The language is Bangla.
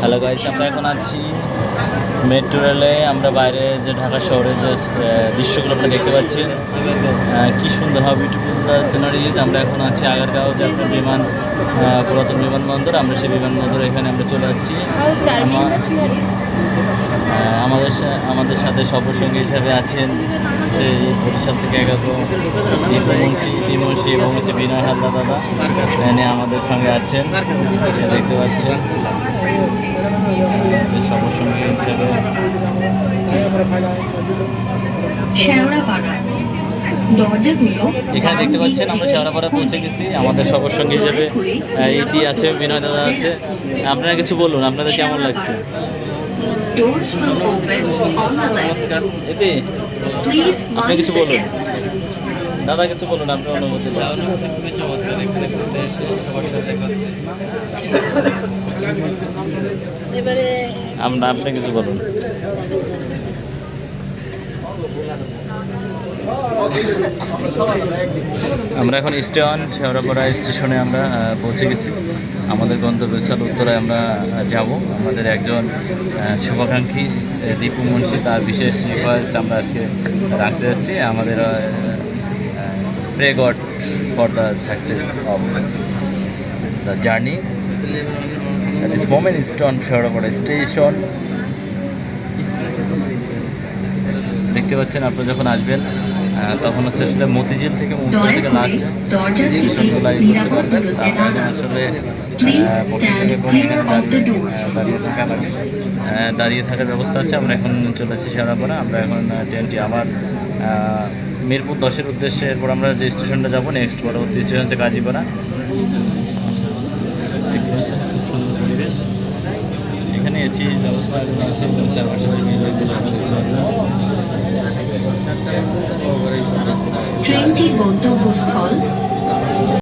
হ্যালো গাইস, আমরা এখন আছি মেট্রো রেলে। আমরা বাইরে যে ঢাকা শহরের যে দৃশ্যগুলো আপনারা দেখতে পাচ্ছেন, কি সুন্দর হবে বিউটিফুল সিনারিজ। আমরা এখন আছি আগারগাঁও যে একটা পুরাতন বিমানবন্দর। আমরা সেই বিমানবন্দর এখানে আমরা চলে যাচ্ছি। আমাদের সাথে সফরসঙ্গী হিসাবে আছেন সেই বরিশাল থেকে আগত দীপমুন্সি এবং হচ্ছে বিনয় হালদার দাদা এখানে আমাদের সঙ্গে আছেন, দেখতে পাচ্ছেন সফরসঙ্গী হিসাবে। এখানে দেখতে পাচ্ছেন আমরা শেওড়াপাড়া পৌঁছে গেছি। আমাদের সফরসঙ্গী হিসেবে ইতি আছে, বিনয় দাদা আছে। আপনারা কিছু বলুন, আপনাদের কেমন লাগছে? এতে আপনি কিছু বলুন, দাদা কিছু বলুন, আপনার অনুভূতি। খুবই চমৎকার এখানে ঘুরতে এসে সবার সাথে এবারে আপনি কিছু বলুন। আমরা এখন শেওড়াপাড়া স্টেশনে আমরা পৌঁছে গেছি। আমাদের গন্তব্যস্থল উত্তরায় আমরা যাব। আমাদের একজন শুভাকাঙ্ক্ষী দীপু মুন্সি, তার বিশেষ রিকোয়েস্ট আমরা আজকে রাখতে যাচ্ছি। আমাদের pray God for the success of the journey. This moment is on Shewrapara station. দেখতে পাচ্ছেন, আপনারা যখন আসবেন তখন হচ্ছে আসলে মতিঝিল থেকে লাস্ট স্টেশনগুলো করতে পারবেন। তারপরে আসলে বসে থেকে দাঁড়িয়ে থাকার ব্যবস্থা আছে। আমরা এখন চলেছি শেওড়াপাড়া। আমরা এখন ট্রেনটি আবার মিরপুর 10-এর উদ্দেশ্যে, এরপর আমরা যে স্টেশনটা যাবো নেক্সট পরবর্তী স্টেশন হচ্ছে গাজীপাড়া। দেখতে পাচ্ছেন খুব সুন্দর পরিবেশ। এখানে এসি ব্যবস্থা আছে, চারপাশে ট্রেনটির গন্তব্যস্থল